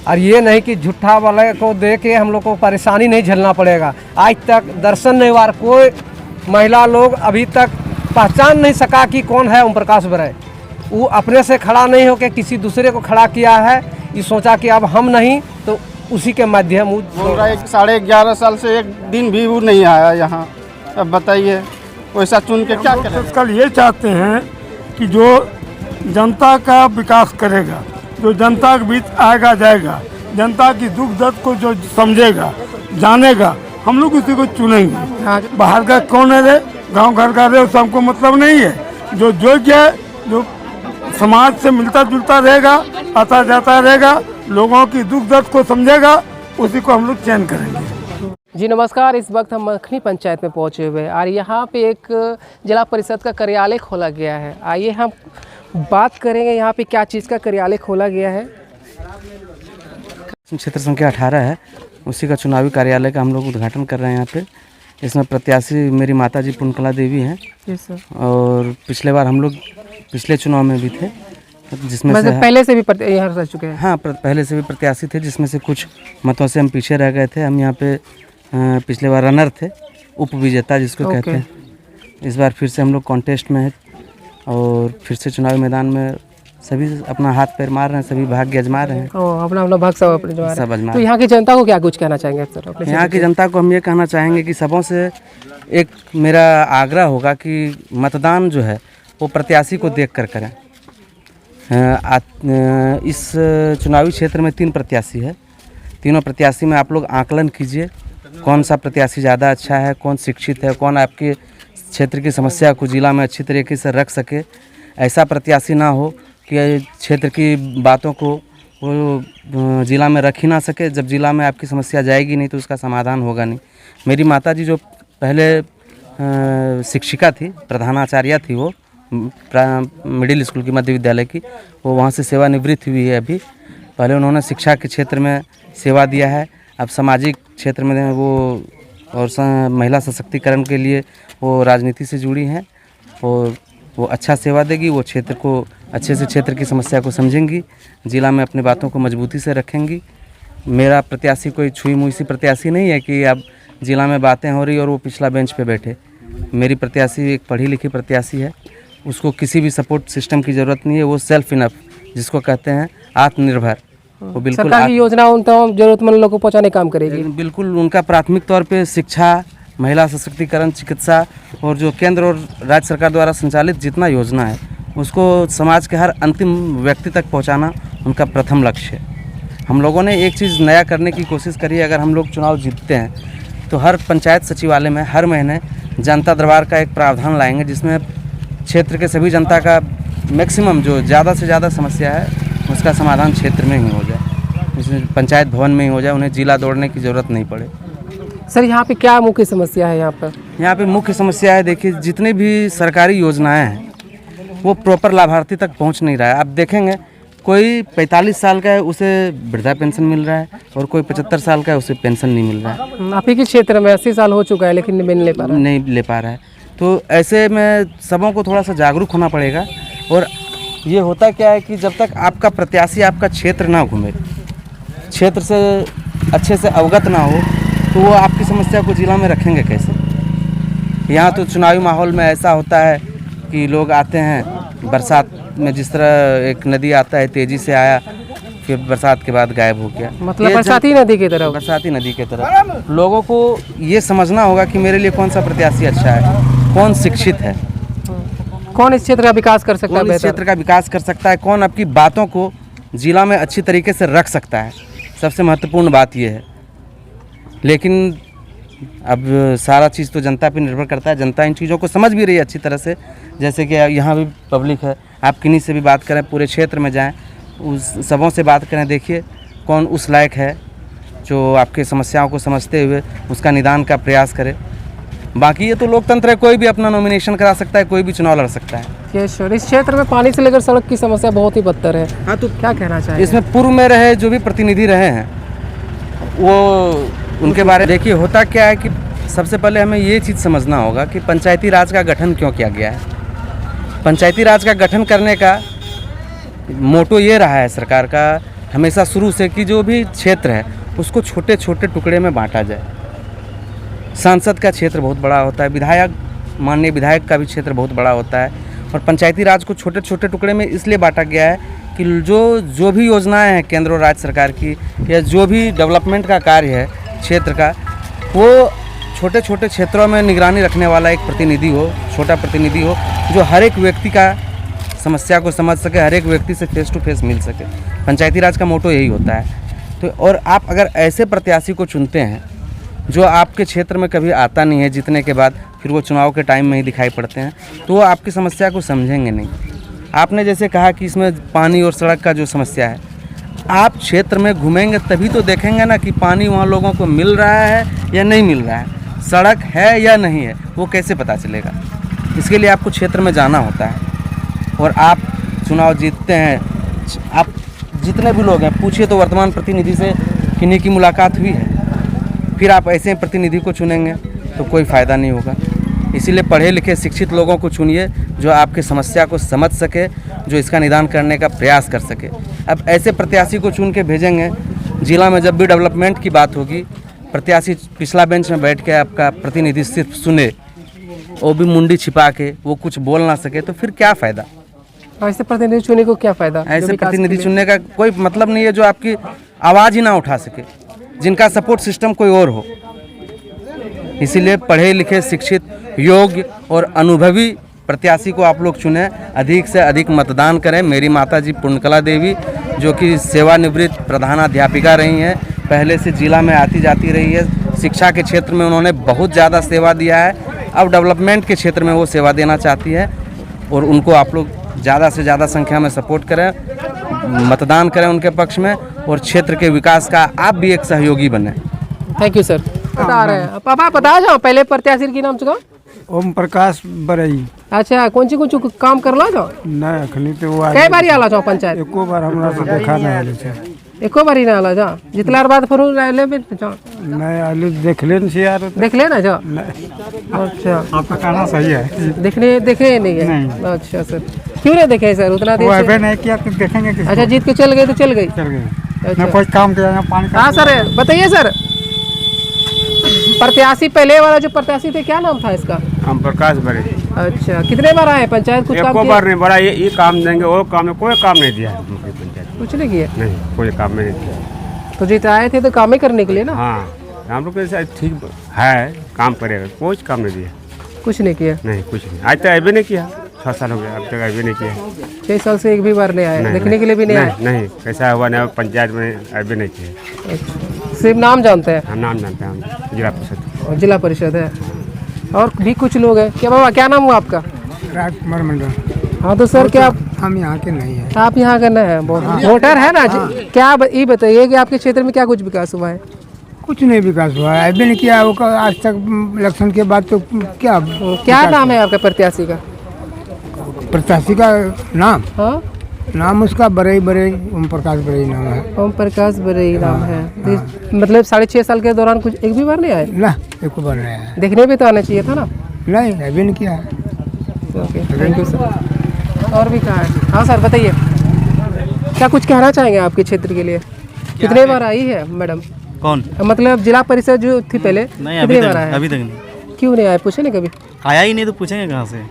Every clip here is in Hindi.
और ये नहीं कि झूठा वाले को दे के हम लोग को परेशानी नहीं झेलना पड़ेगा। आज तक दर्शन नहीं हुआ, कोई महिला लोग अभी तक पहचान नहीं सका कि कौन है ओम प्रकाश बराय। वो अपने से खड़ा नहीं होकर किसी दूसरे को खड़ा किया है। ये सोचा कि अब हम नहीं तो उसी के माध्यम बोल रहा है 11.5 साल से एक दिन भी वो नहीं आया यहाँ। अब बताइए वैसा चुन के क्या करें। कल ये चाहते हैं कि जो जनता का विकास करेगा, जो जनता के बीच आएगा जाएगा, जनता की दुख दर्द को जो समझेगा जानेगा, हम लोग उसी को चुनेंगे। बाहर का कौन है रे, गांव घर का रे, उससे हमको मतलब नहीं है। जो योग्य है, जो समाज से मिलता जुलता रहेगा, आता जाता रहेगा, लोगों की दुख दर्द को समझेगा, उसी को हम लोग चयन करेंगे। जी नमस्कार। इस वक्त हम मखनी पंचायत में पहुंचे हुए हैं और यहाँ पे एक जिला परिषद का कार्यालय खोला गया है। आइए हम बात करेंगे यहाँ पे क्या चीज़ का कार्यालय खोला गया है। क्षेत्र संख्या 18 है, उसी का चुनावी कार्यालय का हम लोग उद्घाटन कर रहे हैं यहाँ पे। इसमें प्रत्याशी मेरी माताजी पुण्यकला देवी हैं। और पिछले बार हम लोग पिछले चुनाव में भी थे, जिसमें से पहले से भी यहाँ रह चुके हैं। हाँ, पहले से भी प्रत्याशी थे, जिसमें से कुछ मतों से हम पीछे रह गए थे। हम यहाँ पे पिछले बार रनर थे, उप विजेता जिसको कहते हैं। इस बार फिर से हम लोग कॉन्टेस्ट में हैं और फिर से चुनावी मैदान में सभी अपना हाथ पैर मार रहे हैं, सभी भाग्य आजमा रहे हैं। अपना अपना भाग सब आजमा। तो यहाँ की जनता को क्या कुछ कहना चाहेंगे सर? यहाँ की जनता को हम ये कहना चाहेंगे कि सबों से एक मेरा आग्रह होगा कि मतदान जो है वो प्रत्याशी को देख कर करें। इस चुनावी क्षेत्र में 3 प्रत्याशी है। तीनों प्रत्याशी में आप लोग आकलन कीजिए कौन सा प्रत्याशी ज़्यादा अच्छा है, कौन शिक्षित है, कौन आपके क्षेत्र की समस्या को जिला में अच्छी तरीके से रख सके। ऐसा प्रत्याशी ना हो कि क्षेत्र की बातों को वो जिला में रख ही ना सके। जब जिला में आपकी समस्या जाएगी नहीं तो उसका समाधान होगा नहीं। मेरी माताजी जो पहले शिक्षिका थी, प्रधानाचार्य थी, वो मिडिल स्कूल की, मध्य विद्यालय की, वो वहाँ से सेवानिवृत्त हुई है अभी। पहले उन्होंने शिक्षा के क्षेत्र में सेवा दिया है, अब सामाजिक क्षेत्र में वो और महिला सशक्तिकरण के लिए वो राजनीति से जुड़ी हैं और वो अच्छा सेवा देगी। वो क्षेत्र को अच्छे से, क्षेत्र की समस्या को समझेंगी, जिला में अपनी बातों को मजबूती से रखेंगी। मेरा प्रत्याशी कोई छुई मुई सी प्रत्याशी नहीं है कि अब जिला में बातें हो रही और वो पिछला बेंच पे बैठे। मेरी प्रत्याशी एक पढ़ी लिखी प्रत्याशी है, उसको किसी भी सपोर्ट सिस्टम की ज़रूरत नहीं है। वो सेल्फ इनफ जिसको कहते हैं, आत्मनिर्भर। वो बिल्कुल सरकार की योजना उन तमाम जरूरतमंद लोगों को पहुंचाने काम करेगी। बिल्कुल उनका प्राथमिक तौर पे शिक्षा, महिला सशक्तिकरण, चिकित्सा और जो केंद्र और राज्य सरकार द्वारा संचालित जितना योजना है उसको समाज के हर अंतिम व्यक्ति तक पहुंचाना उनका प्रथम लक्ष्य है। हम लोगों ने एक चीज़ नया करने की कोशिश करी है। अगर हम लोग चुनाव जीतते हैं तो हर पंचायत सचिवालय में हर महीने जनता दरबार का एक प्रावधान लाएंगे, जिसमें क्षेत्र के सभी जनता का मैक्सिमम जो ज़्यादा से ज़्यादा समस्या है उसका समाधान क्षेत्र में ही हो जाए, इसमें पंचायत भवन में ही हो जाए, उन्हें जिला दौड़ने की ज़रूरत नहीं पड़े। सर यहाँ पे क्या मुख्य समस्या है? यहाँ पे मुख्य समस्या है, देखिए जितनी भी सरकारी योजनाएं हैं वो प्रॉपर लाभार्थी तक पहुंच नहीं रहा है। आप देखेंगे कोई 45 साल का है उसे वृद्धा पेंशन मिल रहा है और कोई 75 साल का है उसे पेंशन नहीं मिल रहा है। आप ही के क्षेत्र में 80 साल हो चुका है लेकिन नहीं ले पा रहा है। तो ऐसे में सबों को थोड़ा सा जागरूक होना पड़ेगा। और ये होता क्या है कि जब तक आपका प्रत्याशी आपका क्षेत्र ना घूमे, क्षेत्र से अच्छे से अवगत ना हो, तो वो आपकी समस्या को जिला में रखेंगे कैसे? यहाँ तो चुनावी माहौल में ऐसा होता है कि लोग आते हैं बरसात में, जिस तरह एक नदी आता है, तेज़ी से आया फिर बरसात के बाद गायब हो गया, मतलब बरसाती नदी की तरह। बरसाती नदी की तरह लोगों को ये समझना होगा कि मेरे लिए कौन सा प्रत्याशी अच्छा है, कौन शिक्षित है, कौन इस क्षेत्र का विकास कर सकता है, इस क्षेत्र का विकास कर सकता है, कौन आपकी बातों को जिला में अच्छी तरीके से रख सकता है। सबसे महत्वपूर्ण बात यह है। लेकिन अब सारा चीज़ तो जनता पे निर्भर करता है। जनता इन चीज़ों को समझ भी रही है अच्छी तरह से। जैसे कि यहाँ भी पब्लिक है, आप किन्हीं से भी बात करें, पूरे क्षेत्र में जाएं, उस सबों से बात करें, देखिए कौन उस लायक है जो आपके समस्याओं को समझते हुए उसका निदान का प्रयास करे। बाकी ये तो लोकतंत्र है, कोई भी अपना नॉमिनेशन करा सकता है, कोई भी चुनाव लड़ सकता है। इस क्षेत्र में पानी से लेकर सड़क की समस्या बहुत ही बदतर है। हाँ, तो क्या कहना चाहिए? इसमें पूर्व में रहे जो भी प्रतिनिधि रहे हैं वो उनके बारे में देखिए। होता क्या है कि सबसे पहले हमें ये चीज़ समझना होगा कि पंचायती राज का गठन क्यों किया गया है। पंचायती राज का गठन करने का मोटो ये रहा है सरकार का हमेशा शुरू से कि जो भी क्षेत्र है उसको छोटे छोटे टुकड़े में बांटा जाए। सांसद का क्षेत्र बहुत बड़ा होता है, विधायक माननीय विधायक का भी क्षेत्र बहुत बड़ा होता है, और पंचायती राज को छोटे छोटे टुकड़े में इसलिए बांटा गया है कि जो भी योजनाएं हैं केंद्र और राज्य सरकार की, या जो भी डेवलपमेंट का कार्य है क्षेत्र का, वो छोटे छोटे क्षेत्रों में निगरानी रखने वाला एक प्रतिनिधि हो, छोटा प्रतिनिधि हो, जो हर एक व्यक्ति का समस्या को समझ सके, हर एक व्यक्ति से फेस टू फेस मिल सके। पंचायती राज का मोटो यही होता है। तो और आप अगर ऐसे प्रत्याशी को चुनते हैं जो आपके क्षेत्र में कभी आता नहीं है, जीतने के बाद फिर वो चुनाव के टाइम में ही दिखाई पड़ते हैं, तो वो आपकी समस्या को समझेंगे नहीं। आपने जैसे कहा कि इसमें पानी और सड़क का जो समस्या है, आप क्षेत्र में घूमेंगे तभी तो देखेंगे ना कि पानी वहाँ लोगों को मिल रहा है या नहीं मिल रहा है, सड़क है या नहीं है, वो कैसे पता चलेगा। इसके लिए आपको क्षेत्र में जाना होता है, और आप चुनाव जीतते हैं, आप जितने भी लोग हैं पूछिए तो वर्तमान प्रतिनिधि से किन्हीं की मुलाकात हुई है, फिर आप ऐसे प्रतिनिधि को चुनेंगे तो कोई फ़ायदा नहीं होगा। इसीलिए पढ़े लिखे शिक्षित लोगों को चुनिए जो आपकी समस्या को समझ सके, जो इसका निदान करने का प्रयास कर सके। अब ऐसे प्रत्याशी को चुन के भेजेंगे, जिला में जब भी डेवलपमेंट की बात होगी, प्रत्याशी पिछला बेंच में बैठ के आपका प्रतिनिधि सिर्फ सुने, वो भी मुंडी छिपा के वो कुछ बोल ना सके, तो फिर क्या फ़ायदा। ऐसे प्रतिनिधि चुनने को क्या फ़ायदा। ऐसे प्रतिनिधि चुनने का कोई मतलब नहीं है जो आपकी आवाज़ ही ना उठा सके, जिनका सपोर्ट सिस्टम कोई और हो। इसीलिए पढ़े लिखे शिक्षित योग्य और अनुभवी प्रत्याशी को आप लोग चुनें, अधिक से अधिक मतदान करें। मेरी माताजी पुण्यकला देवी जो कि सेवानिवृत्त प्रधानाध्यापिका रही हैं, पहले से जिला में आती जाती रही है, शिक्षा के क्षेत्र में उन्होंने बहुत ज़्यादा सेवा दिया है, अब डेवलपमेंट के क्षेत्र में वो सेवा देना चाहती है, और उनको आप लोग ज़्यादा से ज़्यादा संख्या में सपोर्ट करें, मतदान करें उनके पक्ष में, और क्षेत्र के विकास का आप भी एक सहयोगी बने। Thank you sir. बता रहे हैं पापा, बता जाओ पहले प्रत्याशी की नाम चुका। ओम प्रकाश बरई। अच्छा, कौन सी काम करला जाओ। नहीं अखनी तो वो कई बार आला जाओ पंचायत। एको बार हमरा से देखा नहीं आले छे। एको बार ही ना आला जा, जितलार बाद फिर आले में जाओ। नहीं आले देख लेन से यार, देख लेना जाओ। नहीं अच्छा, आपका कहना सही है। देखे नहीं है। अच्छा सर, क्यों नहीं देखे सर उतना देर से? नहीं किया तो देखेंगे किसको? अच्छा, जीत के चल गए तो चल गई। मैं कोई काम किया पानी। हाँ सर, बताइए सर, प्रत्याशी पहले वाला जो प्रत्याशी थे क्या नाम था इसका? हम प्रकाश बड़े। अच्छा, कितने बार आए पंचायत? कुछ काम बार नहीं, बड़ा ये काम देंगे वो काम में कोई काम नहीं दिया है पंचायत। कुछ नहीं किया? नहीं, कोई काम में नहीं दिया। तो जीत आए थे तो काम ही करने के लिए ना। हाँ, हम लोग ऐसा ठीक है, काम करेगा, कोई काम नहीं दिया। कुछ नहीं किया? नहीं, कुछ नहीं, आज तक अभी नहीं किया। 6 साल हो गया, अब तक अभी नहीं किया। 6 साल से एक भी बार नहीं आया, देखने के लिए भी नहीं आया? नहीं, कैसा हुआ नहीं, पंचायत में अभी नहीं किया। अच्छा, सिर्फ नाम जानते हैं? हम नाम जानते हैं, हम जिला परिषद। जिला परिषद है, और भी कुछ लोग हैं। क्या बाबा, क्या नाम हुआ आपका? राजकुमार मंडल। हाँ तो सर, क्या हम यहाँ के नहीं है। आप यहाँ का नहीं है, वोटर है ना। क्या ये बताइए कि आपके क्षेत्र में क्या कुछ विकास हुआ है? कुछ नहीं विकास हुआ है, अभी नहीं किया वो आज तक। इलेक्शन के बाद तो क्या नाम है आपका प्रत्याशी का? प्रत्याशी का नाम? हाँ, नाम उसका बरई ओम प्रकाश बरई नाम है। ओम प्रकाश बरई नाम है। मतलब 6.5 साल के दौरान कुछ एक भी बार नहीं आए ना? एक बार नहीं आया। देखने भी तो आना चाहिए था ना। नहीं, अभी नहीं किया। Okay, thank you sir. और भी कहा है? हाँ सर, बताइए, क्या कुछ कहना चाहेंगे आपके क्षेत्र के लिए? कितने बार आई है मैडम? कौन? मतलब जिला परिषद जो थी पहले, नहीं, कितने बार आए? अभी तक नहीं। क्यों नहीं आए? पूछे नहीं कभी? आया ही नहीं तो पूछेंगे कहाँ से?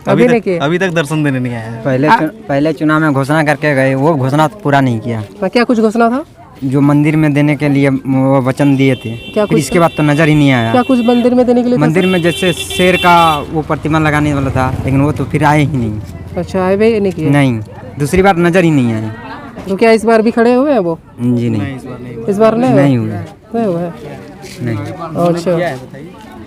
अभी तक दर्शन देने नहीं आया है। पहले चुनाव में घोषणा करके गए, वो घोषणा पूरा नहीं किया। क्या कुछ घोषणा था? जो मंदिर में देने के लिए वो वचन दिए थे, क्या कुछ? इसके बाद तो नजर ही नहीं आया। क्या कुछ मंदिर में देने के लिए? मंदिर में जैसे शेर का वो प्रतिमा लगाने वाला था, लेकिन वो तो फिर आए ही नहीं। अच्छा, आए भी नहीं किए? नहीं, दूसरी बार नजर ही नहीं आए। तो क्या इस बार भी खड़े हुए हैं वो? जी नहीं, इस बार नहीं हुआ। नहीं हुआ है? नहीं। अच्छा,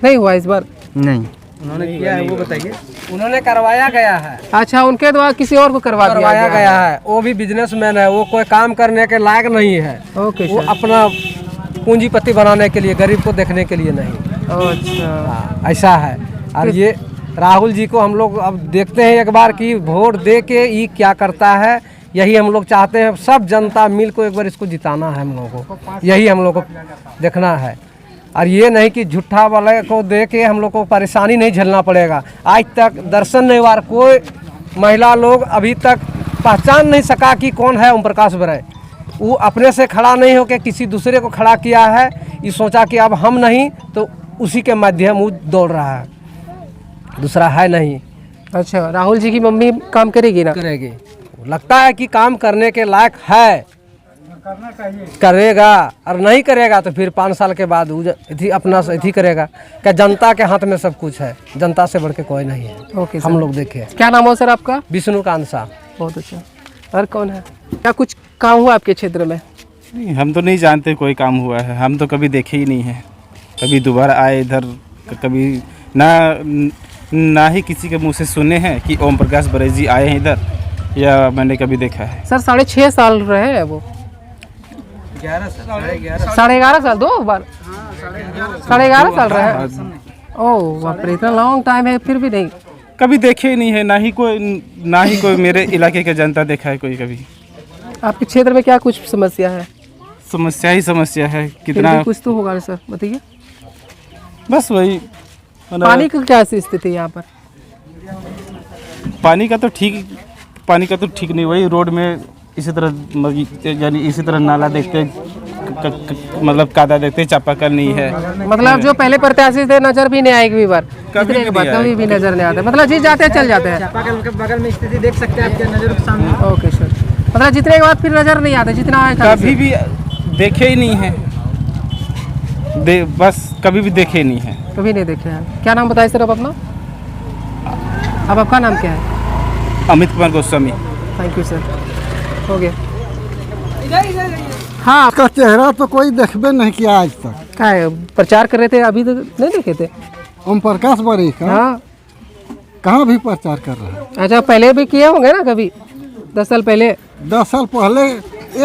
नहीं हुआ इस बार? नहीं। उन्होंने किया है वो बताइए। उन्होंने करवाया गया है। अच्छा, उनके द्वारा किसी और को करवाया गया है। वो भी बिजनेसमैन है, वो कोई काम करने के लायक नहीं है। ओके, वो अपना पूंजीपति बनाने के लिए, गरीब को देखने के लिए नहीं। अच्छा, ऐसा है। और ये राहुल जी को हम लोग अब देखते हैं एक बार कि वोट दे के ये क्या करता है, यही हम लोग चाहते हैं। सब जनता मिल को एक बार इसको जिताना है हम लोगों को, यही हम लोग को देखना है। और ये नहीं कि झूठा वाले को दे के हम लोग को परेशानी नहीं झेलना पड़ेगा। आज तक दर्शन नहीं हुआ, कोई महिला लोग अभी तक पहचान नहीं सका कि कौन है ओम प्रकाश बरई। वो अपने से खड़ा नहीं होकर किसी दूसरे को खड़ा किया है। ये सोचा कि अब हम नहीं तो उसी के माध्यम वो दौड़ रहा है, दूसरा है नहीं। अच्छा, राहुल जी की मम्मी काम करेगी ना? करेगी, लगता है कि काम करने के लायक है, करेगा। और नहीं करेगा तो फिर 5 साल के बाद अपना इथी करेगा। क्या जनता के हाथ में सब कुछ है, जनता से बढ़ के कोई नहीं है। ओके हम लोग देखे। क्या नाम हो सर आपका? विष्णुकांत साहब। बहुत अच्छा। और कौन है? क्या कुछ काम हुआ आपके क्षेत्र में? नहीं, हम तो नहीं जानते कोई काम हुआ है, हम तो कभी देखे ही नहीं है। कभी दोबारा आए इधर, कभी ना ही किसी के मुंह से सुने हैं कि ओम प्रकाश बड़े जी आए हैं इधर, या मैंने कभी देखा है। सर 6.5 साल रहे हैं वो? 11.5 साल, 2 बार 11.5 साल रहे हैं। ओह बाप रे, इतना लॉन्ग टाइम है फिर भी नहीं कभी देखे ही नहीं है, ना ही कोई मेरे इलाके का जनता देखा है कोई कभी। आपके क्षेत्र में क्या कुछ समस्या है? समस्या ही समस्या है, फिर कितना भी कुछ तो होगा सर, बताइए। बस वही पानी की क्या स्थिति है यहाँ पर? पानी का तो ठीक नहीं। वही रोड में इसी तरह, यानी इसी तरह नाला देखते, मतलब कादा देखते, चापाकल नहीं है। मतलब जो पहले प्रत्याशी थे नजर भी नहीं आएगी भी बार, कभी भी नजर नहीं आता। मतलब जी जाते हैं चल जाते हैं। चापाकल के बगल में स्थिति देख सकते हैं आपके नज़र के सामने। ओके सर, मतलब जितने के बाद फिर नजर नहीं आता, जितना आए कभी भी देखे ही नहीं है, बस कभी भी देखे ही नहीं है। कभी नहीं देखे हैं। क्या नाम बताइए सर अब अपना? अब आपका नाम क्या है? Amit Kumar Goswami. Thank you sir, हो गया। हाँ, उसका चेहरा तो कोई देखबे नहीं किया आज तक। क्या है, प्रचार कर रहे थे, अभी तो नहीं देखे थे? ओम प्रकाश बड़ी का हाँ, कहाँ भी प्रचार कर रहा है। अच्छा, पहले भी किए होंगे ना कभी? 10 साल पहले? 10 साल पहले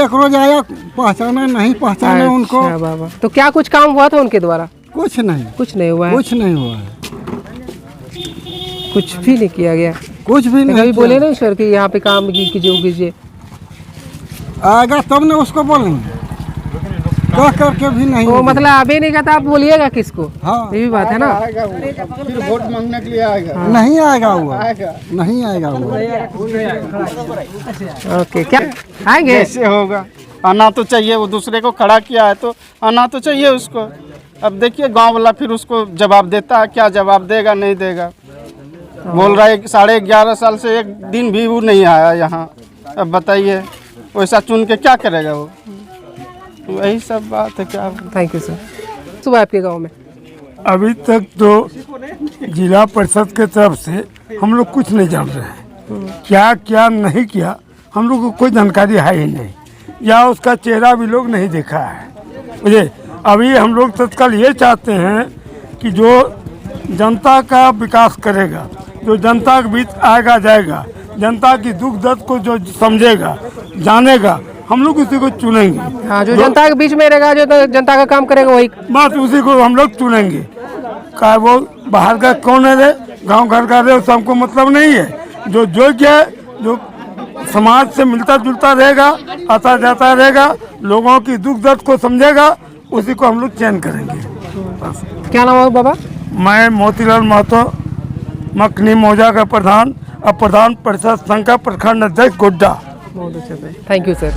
एक रोज आया, पहचाना नहीं पहचाना उनको। अच्छा बाबा, तो क्या कुछ काम हुआ था उनके द्वारा? कुछ नहीं, कुछ नहीं हुआ है? कुछ नहीं हुआ है, कुछ भी नहीं किया गया? कुछ भी नहीं। कभी बोले नहीं सर कि यहाँ पे काम कीजिए? आएगा तब ना उसको बोलेंगे, कह करके भी नहीं। तो मतलब अभी नहीं कहता, आप बोलिएगा किसको? हाँ, ये भी बात है ना। फिर वोट मांगने के लिए आएगा। नहीं आएगा वो, नहीं आएगा वो। ओके, क्या आएंगे? कैसे होगा? आना तो चाहिए, वो दूसरे को खड़ा किया है तो आना तो चाहिए उसको। अब देखिए गांव वाला फिर उसको जवाब देता है, क्या जवाब देगा नहीं देगा। बोल रहा है 11.5 साल से एक दिन भी वो नहीं आया यहाँ। अब बताइए वैसा चुन के क्या करेगा वो? वही सब बात है। क्या थैंक यू सर। सुबह आपके गांव में अभी तक तो जिला परिषद के तरफ से हम लोग कुछ नहीं जान रहे हैं, क्या क्या नहीं किया हम लोग को कोई जानकारी है ही नहीं, या उसका चेहरा भी लोग नहीं देखा है। मुझे अभी हम लोग तत्काल ये चाहते हैं कि जो जनता का विकास करेगा, जो जनता के बीच आएगा जाएगा, जनता की दुख दर्द को जो समझेगा जानेगा, हम लोग उसी को चुनेंगे। हाँ, जो जनता के बीच में रहेगा, जो जनता का काम करेगा, वही बात उसी को हम लोग चुनेंगे। क्या वो बाहर का कौन है, गांव घर का रहे, उससे हमको मतलब नहीं है। जो योग्य है, जो समाज से मिलता जुलता रहेगा, आता जाता रहेगा, लोगों की दुख दर्द को समझेगा, उसी को हम लोग चयन करेंगे। बस। क्या नाम है बाबा? मैं मोतीलाल महतो, मखनी मौजा का प्रधान, अब प्रधान परिषद संघ का प्रखंड अध्यक्ष गोड्डा। बहुत अच्छा, थैंक यू सर।